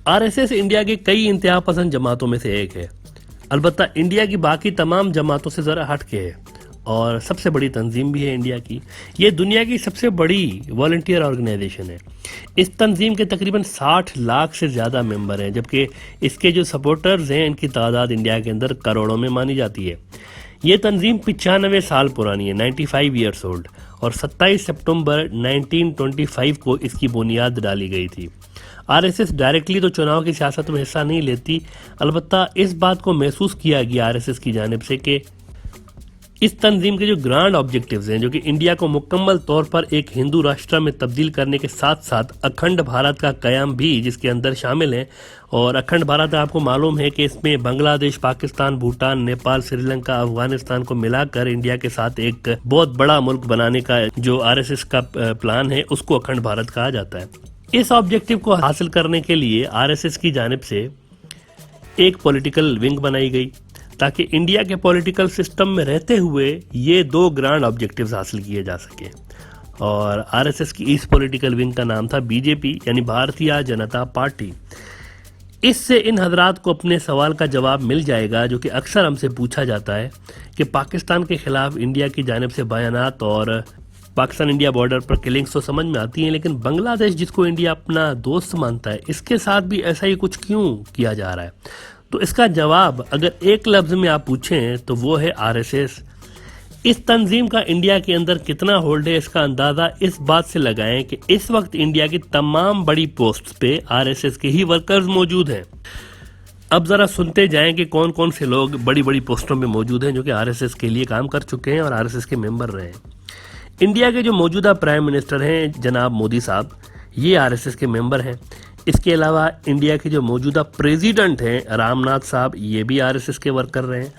RSS India की कई इंतहा पसंद जमातों में से एक है, अलबत्ता इंडिया की बाकी तमाम जमातों से ज़रा हटके है और सबसे बड़ी तंजीम भी है इंडिया की। ये दुनिया की सबसे बड़ी वॉलंटियर ऑर्गेनाइजेशन है। इस तंजीम के तकरीबन 60 लाख से ज़्यादा मेंबर हैं, जबकि इसके जो सपोर्टर्स हैं इनकी तादाद इंडिया के अंदर करोड़ों में मानी जाती है। ये तंजीम 95 साल पुरानी है, 95 ईयर्स ओल्ड, और 27 सितंबर 1925 को इसकी बुनियाद डाली गई थी। आरएसएस डायरेक्टली तो चुनाव की सियासत में हिस्सा नहीं लेती, अलबत्ता इस बात को महसूस किया गया आरएसएस की जानिब से कि इस तंजीम के जो ग्रांड ऑब्जेक्टिव्स हैं, जो कि इंडिया को मुकम्मल तौर पर एक हिंदू राष्ट्र में तब्दील करने के साथ साथ अखंड भारत का कयाम भी जिसके अंदर शामिल है। और अखंड भारत आपको मालूम है कि इसमें बांग्लादेश, पाकिस्तान, भूटान, नेपाल, श्रीलंका, अफगानिस्तान को मिलाकर इंडिया के साथ एक बहुत बड़ा मुल्क बनाने का जो आरएसएस का प्लान है उसको अखंड भारत कहा जाता है। इस ऑब्जेक्टिव को हासिल करने के लिए आरएसएस की जानिब से एक पॉलिटिकल विंग बनाई गई ताकि इंडिया के पॉलिटिकल सिस्टम में रहते हुए ये दो ग्रांड ऑब्जेक्टिव्स हासिल किए जा सके। और आरएसएस की इस पॉलिटिकल विंग का नाम था बीजेपी, यानी भारतीय जनता पार्टी। इससे इन हजरात को अपने सवाल का जवाब मिल जाएगा जो कि अक्सर हमसे पूछा जाता है कि पाकिस्तान के खिलाफ इंडिया की जानिब से बयानात और पाकिस्तान इंडिया बॉर्डर पर किलिंग्स तो समझ में आती हैं, लेकिन बांग्लादेश जिसको इंडिया अपना दोस्त मानता है इसके साथ भी ऐसा ही कुछ क्यों किया जा रहा है। तो इसका जवाब अगर एक लफ्ज में आप पूछें तो वो है आरएसएस। इस तंजीम का इंडिया के अंदर कितना होल्ड है इसका अंदाजा इस बात से लगाएं कि इस वक्त इंडिया की तमाम बड़ी पोस्ट पे आरएसएस के ही वर्कर्स मौजूद हैं। अब जरा सुनते जाएं कि कौन कौन से लोग बड़ी बड़ी पोस्टों में मौजूद हैं जो कि आरएसएस के लिए काम कर चुके हैं और आरएसएस के मेंबर रहे हैं। इंडिया के जो मौजूदा प्राइम मिनिस्टर हैं जनाब मोदी साहब, ये आरएसएस के मेंबर हैं। इसके अलावा इंडिया के जो मौजूदा प्रेसिडेंट हैं रामनाथ साहब, ये भी आरएसएस के वर्कर रहे हैं।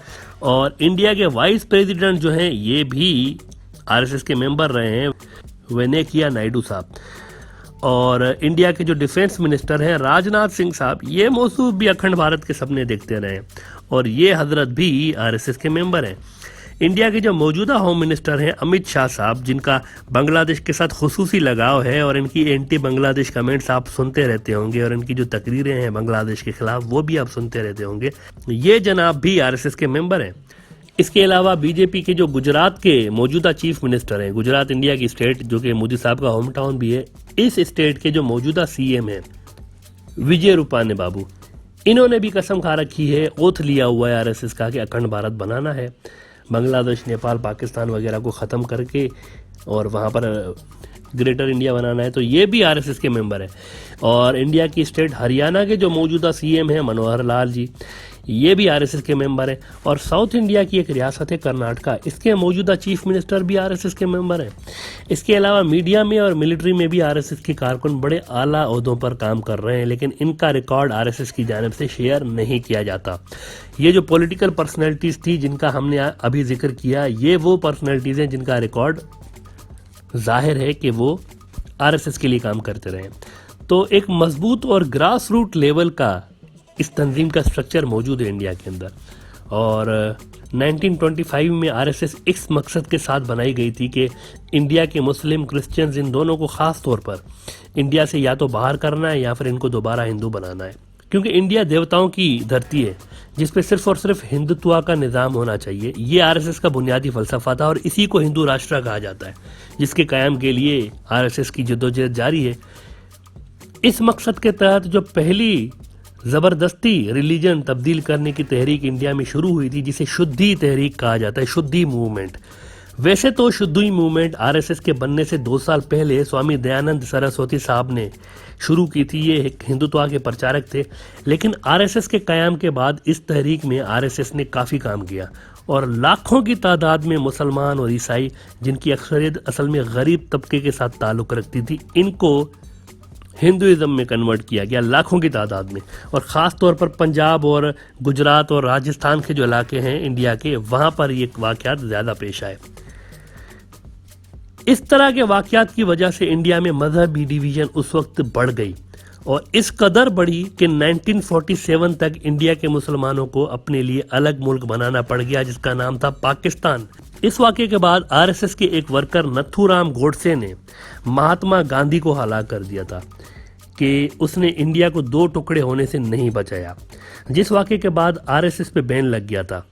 और इंडिया के वाइस प्रेसिडेंट जो हैं ये भी आरएसएस के मेंबर रहे हैं, वेंकैया नायडू साहब। और इंडिया के जो डिफेंस मिनिस्टर हैं राजनाथ सिंह साहब, ये मौसूफ भी अखंड भारत के सपने देखते रहे और ये हजरत भी आरएसएस के मेंबर हैं। इंडिया के जो मौजूदा होम मिनिस्टर हैं अमित शाह साहब, जिनका बांग्लादेश के साथ खुसूसी लगाव है और इनकी एंटी बांग्लादेश कमेंट्स आप सुनते रहते होंगे और इनकी जो तकरीरें हैं बांग्लादेश के खिलाफ वो भी आप सुनते रहते होंगे, ये जनाब भी आरएसएस के मेंबर हैं। इसके अलावा बीजेपी के जो गुजरात के मौजूदा चीफ मिनिस्टर हैं, गुजरात इंडिया की स्टेट जो कि मोदी साहब का होम टाउन भी है, इस स्टेट के जो मौजूदा सीएम हैं विजय रूपानी बाबू, इन्होंने भी कसम खा रखी है, ओथ लिया हुआ है आरएसएस का कि अखंड भारत बनाना है, बांग्लादेश, नेपाल, पाकिस्तान वगैरह को ख़त्म करके और वहाँ पर ग्रेटर इंडिया बनाना है। तो ये भी आरएसएस के मेंबर हैं। और इंडिया की स्टेट हरियाणा के जो मौजूदा सीएम हैं मनोहर लाल जी, ये भी आरएसएस के मेंबर हैं। और साउथ इंडिया की एक रियासत है कर्नाटका, इसके मौजूदा चीफ मिनिस्टर भी आरएसएस के मेंबर हैं। इसके अलावा मीडिया में और मिलिट्री में भी आरएसएस के कारकुन बड़े आला ओहदों पर काम कर रहे हैं, लेकिन इनका रिकॉर्ड आरएसएस की जानिब से शेयर नहीं किया जाता। ये जो पॉलिटिकल पर्सनैलिटीज़ थी जिनका हमने अभी जिक्र किया, ये वो पर्सनैलिटीज़ हैं जिनका रिकॉर्ड जाहिर है कि वो आरएसएस के लिए काम करते रहे। तो एक मजबूत और ग्रास रूट लेवल का इस तंजीम का स्ट्रक्चर मौजूद है इंडिया के अंदर। और 1925 में आरएसएस इस मकसद के साथ बनाई गई थी कि इंडिया के मुस्लिम, क्रिश्चियंस, इन दोनों को ख़ास तौर पर इंडिया से या तो बाहर करना है या फिर इनको दोबारा हिंदू बनाना है, क्योंकि इंडिया देवताओं की धरती है जिस पे सिर्फ और सिर्फ हिंदुत्व का निज़ाम होना चाहिए। ये आरएसएस का बुनियादी फलसफा था और इसी को हिंदू राष्ट्र कहा जाता है, जिसके कायम के लिए आरएसएस की जद्दोजहद जारी है। इस मकसद के तहत जो पहली ज़बरदस्ती रिलीजन तब्दील करने की तहरीक इंडिया में शुरू हुई थी, जिसे शुद्धि तहरीक कहा जाता है, शुद्धि मूवमेंट। वैसे तो शुद्धि मूवमेंट आरएसएस के बनने से 2 साल पहले स्वामी दयानंद सरस्वती साहब ने शुरू की थी, ये एक हिंदुत्व के प्रचारक थे। लेकिन आरएसएस के क़याम के बाद इस तहरीक में आरएसएस ने काफ़ी काम किया और लाखों की तादाद में मुसलमान और ईसाई, जिनकी अक्सरियत असल में गरीब तबके के साथ ताल्लुक़ रखती थी, इनको हिंदुइज्म में कन्वर्ट किया गया लाखों की तादाद में। और ख़ास तौर पर पंजाब और गुजरात और राजस्थान के जो इलाके हैं इंडिया के, वहाँ पर ये वाक़यात ज़्यादा पेश आए। इस तरह के वाक़यात की वजह से इंडिया में मजहबी डिवीज़न उस वक्त बढ़ गई और इस कदर बढ़ी कि 1947 तक इंडिया के मुसलमानों को अपने लिए अलग मुल्क बनाना पड़ गया जिसका नाम था पाकिस्तान। इस वाक़े के बाद आरएसएस के एक वर्कर नथुराम गोडसे ने महात्मा गांधी को हलाक कर दिया था। कि उसने इंडिया को दो टुकड़े होने से नहीं बचाया, जिस वाक़े के बाद आरएसएस पे बैन लग गया था।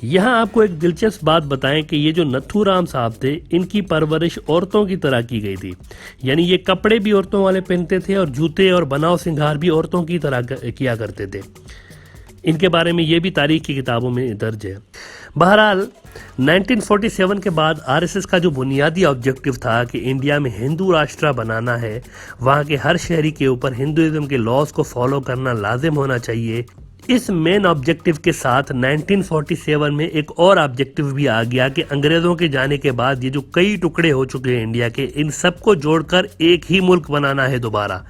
यहाँ आपको एक दिलचस्प बात बताएं कि ये जो नथुराम साहब थे, इनकी परवरिश औरतों की तरह की गई थी। यानी ये कपड़े भी औरतों वाले पहनते थे और जूते और बनाव सिंगार भी औरतों की तरह किया करते थे। इनके बारे में ये भी तारीख की किताबों में दर्ज है। बहरहाल 1947 के बाद आरएसएस का जो बुनियादी ऑब्जेक्टिव था कि इंडिया में हिंदू राष्ट्र बनाना है, वहाँ के हर शहरी के ऊपर हिंदुइज्म के लॉज को फॉलो करना लाजिम होना चाहिए, इस मेन ऑब्जेक्टिव के साथ 1947 में एक और ऑब्जेक्टिव भी आ गया कि अंग्रेजों के जाने के बाद ये जो कई टुकड़े हो चुके हैं इंडिया के, इन सबको जोड़कर एक ही मुल्क बनाना है दोबारा।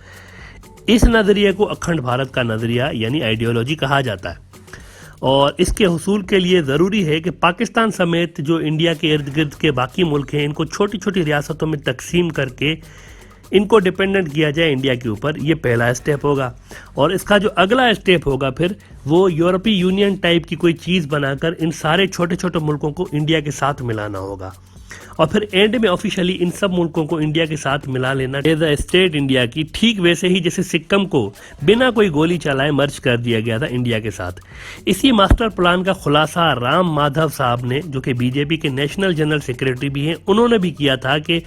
इस नज़रिए को अखंड भारत का नज़रिया यानी आइडियोलॉजी कहा जाता है। और इसके हुसूल के लिए ज़रूरी है कि पाकिस्तान समेत जो इंडिया के इर्द गिर्द के बाकी मुल्क हैं, इनको छोटी छोटी रियासतों में तकसीम करके इनको डिपेंडेंट किया जाए इंडिया के ऊपर। ये पहला स्टेप होगा। और इसका जो अगला स्टेप होगा फिर वो यूरोपीय यूनियन टाइप की कोई चीज़ बनाकर इन सारे छोटे छोटे मुल्कों को इंडिया के साथ मिलाना होगा। और फिर एंड में ऑफिशियली इन सब मुल्कों को इंडिया के साथ मिला लेना एज अ स्टेट इंडिया की, ठीक वैसे ही जैसे सिक्किम को बिना कोई गोली चलाए मर्ज कर दिया गया था इंडिया के साथ। इसी मास्टर प्लान का खुलासा राम माधव साहब ने, जो कि बीजेपी के नेशनल जनरल सेक्रेटरी भी हैं, उन्होंने भी किया था कि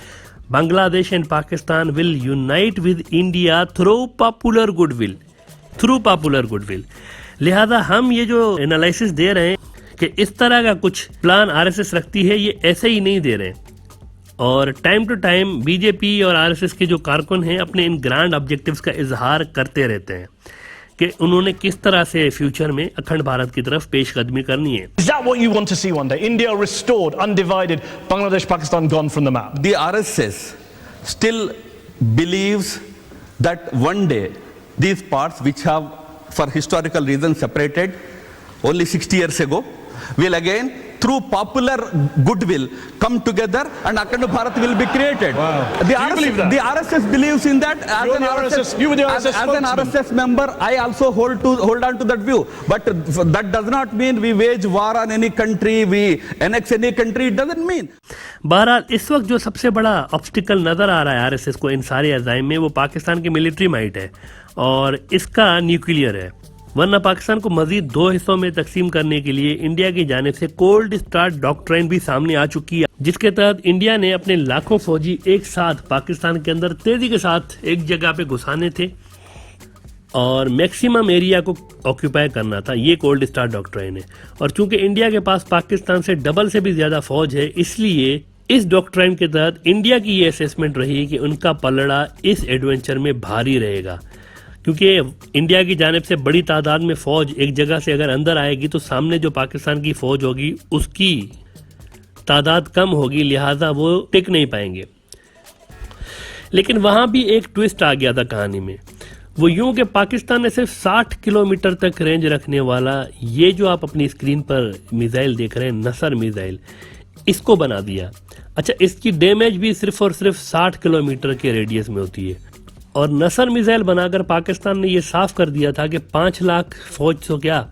Bangladesh and Pakistan will unite with India through popular goodwill. लिहाजा हम ये जो एनालिसिस दे रहे हैं कि इस तरह का कुछ प्लान आरएसएस रखती है, ये ऐसे ही नहीं दे रहे। और टाइम टू टाइम बीजेपी और आरएसएस के जो कारकुन हैं अपने इन ग्रैंड ऑब्जेक्टिव्स का इजहार करते रहते हैं कि उन्होंने किस तरह से फ्यूचर में अखंड भारत की तरफ पेशकदमी करनी है। Is that what you want to see one day? India restored, undivided, Bangladesh, Pakistan gone from the map? The RSS still believes that one day these parts which have for historical reasons separated only 60 years ago will again through popular goodwill come together and Akhand Bharat will be created. Wow. Do you believe that? The RSS believes in that. You were the RSS as an RSS member, I also hold on to that view. But that does not mean we wage war on any country, we annex any country. It doesn't mean. बहरहाल इस वक्त जो सबसे बड़ा obstacle नजर आ रहा है RSS को इन सारे अज़ाइम में, वो पाकिस्तान की मिलिट्री माइट है और इसका न्यूक्लियर है। वरना पाकिस्तान को मजीद दो हिस्सों में तकसीम करने के लिए इंडिया की जानिब से कोल्ड स्टार्ट डॉक्ट्राइन भी सामने आ चुकी है, जिसके तहत इंडिया ने अपने लाखों फौजी एक साथ पाकिस्तान के अंदर तेजी के साथ एक जगह पे घुसाने थे और मैक्सिमम एरिया को ऑक्यूपाई करना था। ये कोल्ड स्टार डॉक्ट्राइन है। और चूंकि इंडिया के पास पाकिस्तान से डबल से भी ज्यादा फौज है, इसलिए इस डॉक्ट्राइन के तहत इंडिया की ये असेसमेंट रही कि उनका पलड़ा इस एडवेंचर में भारी रहेगा, क्योंकि इंडिया की जानिब से बड़ी तादाद में फौज एक जगह से अगर अंदर आएगी तो सामने जो पाकिस्तान की फौज होगी उसकी तादाद कम होगी, लिहाजा वो टिक नहीं पाएंगे। लेकिन वहां भी एक ट्विस्ट आ गया था कहानी में। वो यूं कि पाकिस्तान ने सिर्फ 60 किलोमीटर तक रेंज रखने वाला ये जो आप अपनी स्क्रीन पर मिसाइल देख रहे हैं, नसर मिसाइल, इसको बना दिया। अच्छा, इसकी डैमेज भी सिर्फ और सिर्फ 60 किलोमीटर के रेडियस में होती है। और नसर मिसाइल बनाकर पाकिस्तान ने ये साफ कर दिया था कि 5 लाख फौज तो क्या,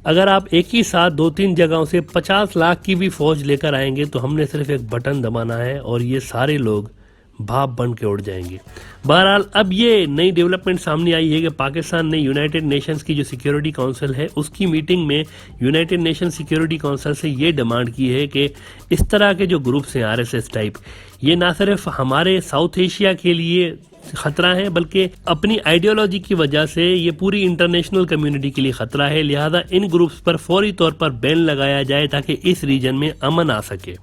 अगर आप एक ही साथ 2-3 जगहों से 50 लाख की भी फौज लेकर आएंगे तो हमने सिर्फ एक बटन दबाना है और ये सारे लोग भाप बन के उड़ जाएंगे। बहरहाल अब ये नई डेवलपमेंट सामने आई है कि पाकिस्तान ने यूनाइटेड नेशंस की जो सिक्योरिटी काउंसिल है उसकी मीटिंग में यूनाइटेड नेशन सिक्योरिटी काउंसिल से ये डिमांड की है कि इस तरह के जो ग्रुप्स हैं आरएसएस टाइप, ये ना सिर्फ हमारे साउथ एशिया के लिए खतरा है बल्कि अपनी आइडियोलॉजी की वजह से ये पूरी इंटरनेशनल कम्युनिटी के लिए खतरा है। लिहाजा इन ग्रुप्स पर फौरी तौर पर बैन लगाया जाए ताकि इस रीजन में अमन आ सके।